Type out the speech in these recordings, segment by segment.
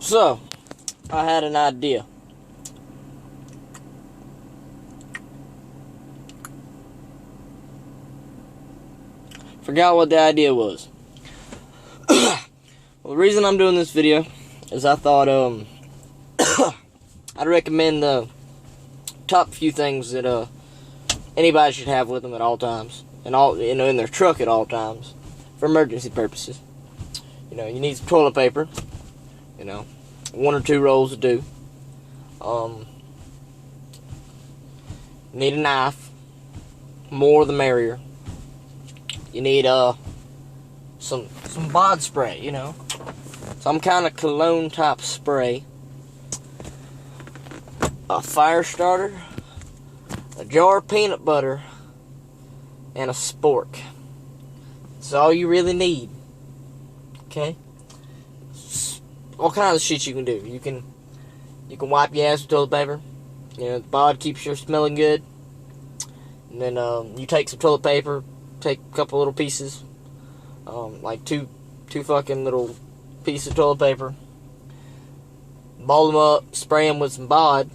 So, I had an idea. Forgot what the idea was. Well, the reason I'm doing this video is I thought I'd recommend the top few things that anybody should have with them at all times, and in their truck at all times, for emergency purposes. You need some toilet paper. 1 or 2 rolls will do. You need a knife. More the merrier. You need some bod spray, some kind of cologne type spray, a fire starter, a jar of peanut butter, and a spork. That's all you really need. Okay? All kinds of shit you can do. You can wipe your ass with toilet paper. The bod keeps you smelling good. And then you take some toilet paper, take a couple little pieces, like two fucking little pieces of toilet paper, ball them up, spray them with some bod,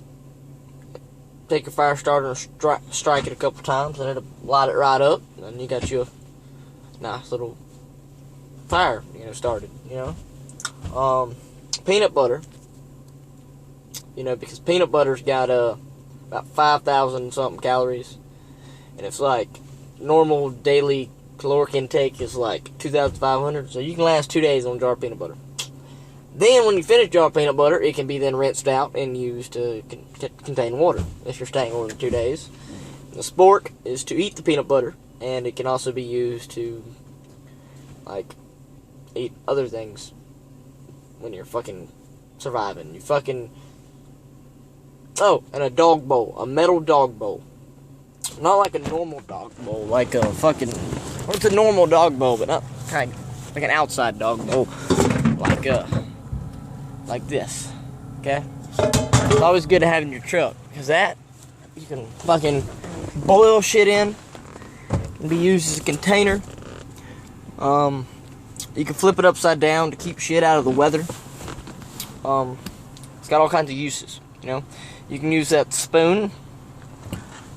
take your fire starter and strike it a couple times, and it'll light it right up, and you got you a nice little fire, started, peanut butter, because peanut butter's got about 5,000 something calories, and it's like normal daily caloric intake is like 2,500, so you can last 2 days on a jar of peanut butter. Then when you finish jar of peanut butter, it can be then rinsed out and used to contain water if you're staying more than 2 days. The spork is to eat the peanut butter, and it can also be used to eat other things when you're fucking surviving. And a dog bowl, a metal dog bowl. Not like a normal dog bowl, like a fucking, well, it's a normal dog bowl, but not kind of like an outside dog bowl, like this, okay? It's always good to have in your truck, because that, you can fucking boil shit in, it can be used as a container, you can flip it upside down to keep shit out of the weather, it's got all kinds of uses, you can use that spoon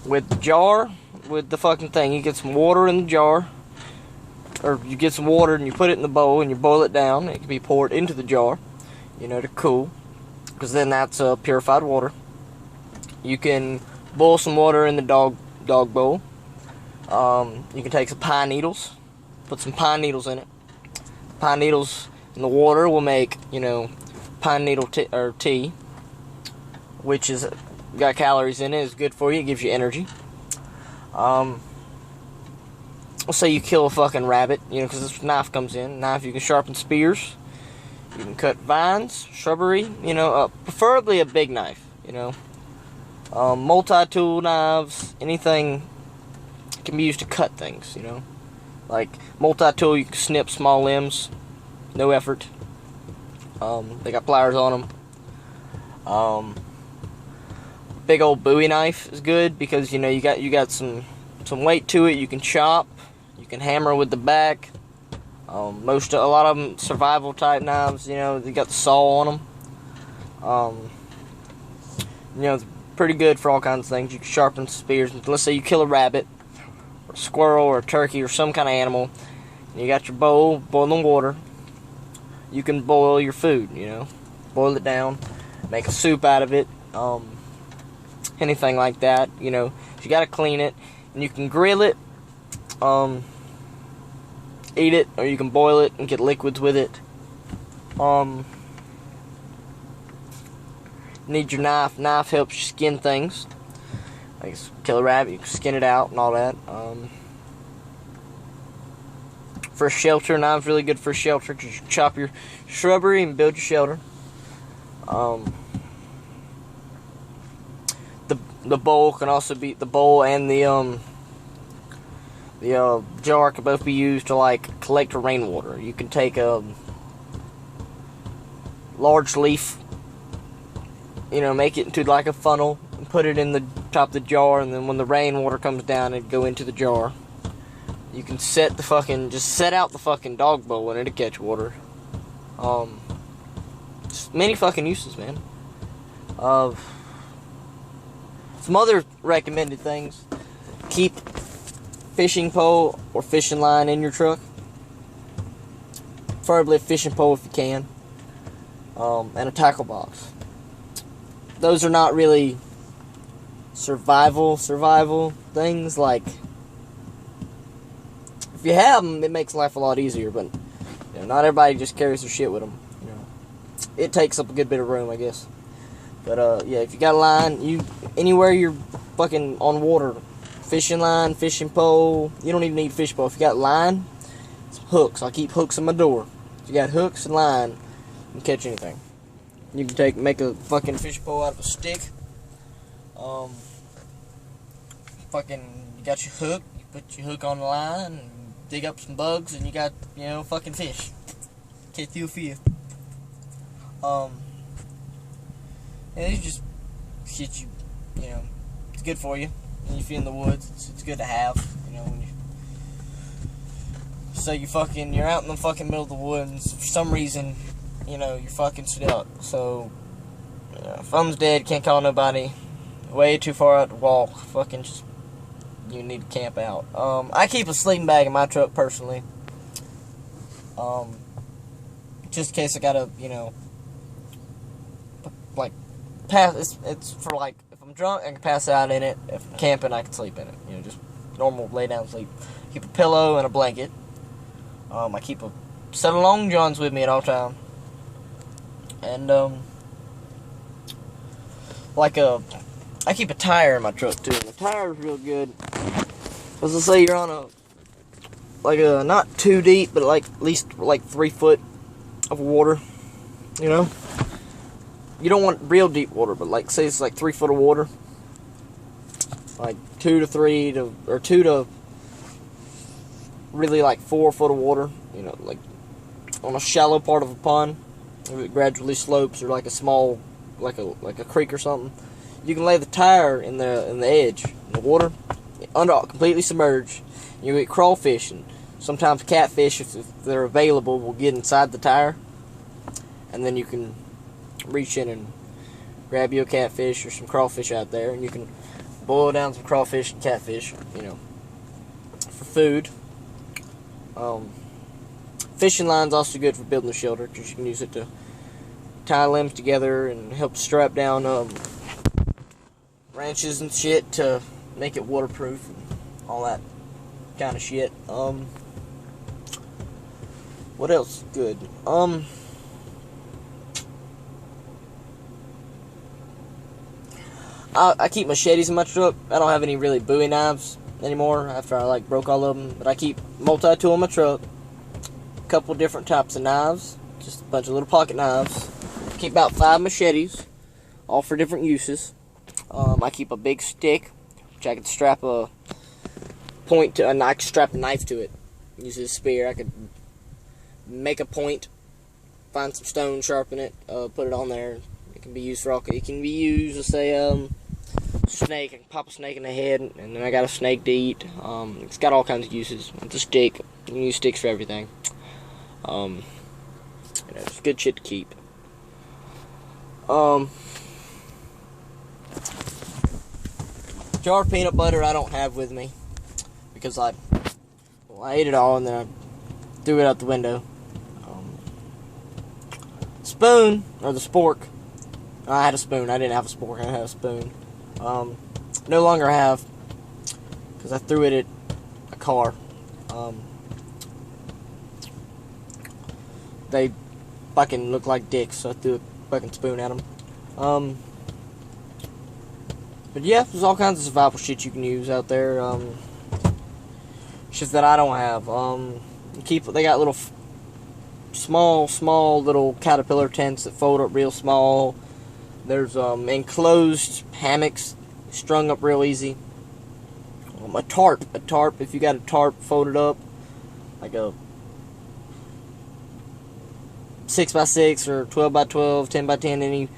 with the jar, with the fucking thing. You get some water in the jar, or you get some water and you put it in the bowl and you boil it down. It can be poured into the jar, to cool, because then that's purified water. You can boil some water in the dog bowl. You can take some pine needles, put some pine needles in it. Pine needles in the water will make, pine needle tea, which is got calories in it. It's good for you. It gives you energy. Let's say you kill a fucking rabbit, because this knife comes in. Knife, you can sharpen spears. You can cut vines, shrubbery, preferably a big knife, multi-tool knives, anything can be used to cut things, Like multi-tool, you can snip small limbs, no effort. They got pliers on them. Big old Bowie knife is good because you got some weight to it. You can chop, you can hammer with the back. A lot of them survival type knives. They got the saw on them. It's pretty good for all kinds of things. You can sharpen spears. Let's say you kill a rabbit, or a squirrel, or a turkey, or some kind of animal. You got your bowl, boiling water. You can boil your food. Boil it down, make a soup out of it. Anything like that, you gotta clean it, and you can grill it, eat it, or you can boil it and get liquids with it. Need your knife. Knife helps you skin things. Like kill a rabbit, you can skin it out and all that. For shelter, knife's really good for shelter because you chop your shrubbery and build your shelter. The bowl can also be, the bowl and the jar can both be used to collect rainwater. You can take a large leaf, make it into like a funnel and put it in the top of the jar, and then when the rainwater comes down, it'd go into the jar. You can set out the fucking dog bowl and it'll catch water. Just many fucking uses, man. Some other recommended things. Keep fishing pole or fishing line in your truck. Preferably a fishing pole if you can. And a tackle box. Those are not really survival things. Like, if you have them, it makes life a lot easier, but not everybody just carries their shit with them. It takes up a good bit of room, I guess. But yeah, if you got a line, anywhere you're fucking on water, fishing line, fishing pole, you don't even need a fish pole. If you got line, it's hooks. I keep hooks in my door. If you got hooks and line, you can catch anything. You can make a fucking fish pole out of a stick. You got your hook. You put your hook on the line, and dig up some bugs, and you got fucking fish. Catch you a few. And it's just shit it's good for you. When you're in the woods, it's good to have. When you're out in the fucking middle of the woods, for some reason, you're fucking stuck. So, phone's dead, can't call nobody, way too far out to walk, you need to camp out. I keep a sleeping bag in my truck, personally. Just in case I gotta, it's for, if I'm drunk, I can pass out in it. If I'm camping, I can sleep in it. Just normal lay down sleep. Keep a pillow and a blanket. I keep a set of long johns with me at all time. And, I keep a tire in my truck, too. The tire is real good. As I say, you're on a not too deep, but at least 3 foot of water. You don't want real deep water, but say it's 3 foot of water. 2 to 3 to, or 2 to really 4 foot of water. On a shallow part of a pond, if it gradually slopes, or a small, like a creek or something. You can lay the tire in the edge, in the water, completely submerged. You get crawfish, and sometimes catfish, if they're available, will get inside the tire. And then you can reach in and grab you a catfish or some crawfish out there, and you can boil down some crawfish and catfish, for food. Fishing line's also good for building a shelter, because you can use it to tie limbs together and help strap down branches and shit to make it waterproof and all that kind of shit. What else? Good. I keep machetes in my truck. I don't have any really Bowie knives anymore after I broke all of them, but I keep multi-tool in my truck. A couple different types of knives, just a bunch of little pocket knives. Keep about 5 machetes, all for different uses. I keep a big stick, which I could strap a point to, and I could strap a knife to it. Use a spear. I could make a point, find some stone, sharpen it, put it on there. It can be used for all. It can be used, let's say, snake. I can pop a snake in the head, and then I got a snake to eat. It's got all kinds of uses. It's a stick. You can use sticks for everything. It's good shit to keep. Jar of peanut butter I don't have with me, because I ate it all and then I threw it out the window. Spoon, or the spork. I had a spoon. I didn't have a spork. I had a spoon. No longer have, because I threw it at a car. They fucking look like dicks, so I threw a fucking spoon at them. But yeah, there's all kinds of survival shit you can use out there. Shit that I don't have. They got little small little caterpillar tents that fold up real small. There's enclosed hammocks strung up real easy. A tarp, if you got a tarp folded up, like a 6x6 or 12x12, 10x10, any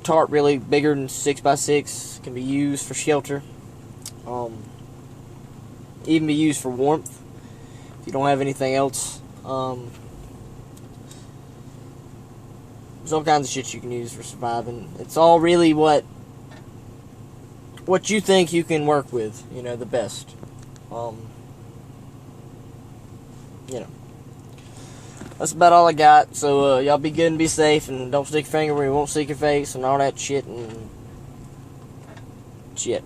tarp really bigger than 6x6 can be used for shelter. Even be used for warmth if you don't have anything else. There's all kinds of shit you can use for surviving. It's all really what you think you can work with, you know, the best. You know. That's about all I got. So, y'all be good and be safe, and don't stick your finger where you won't stick your face, and all that shit, and shit.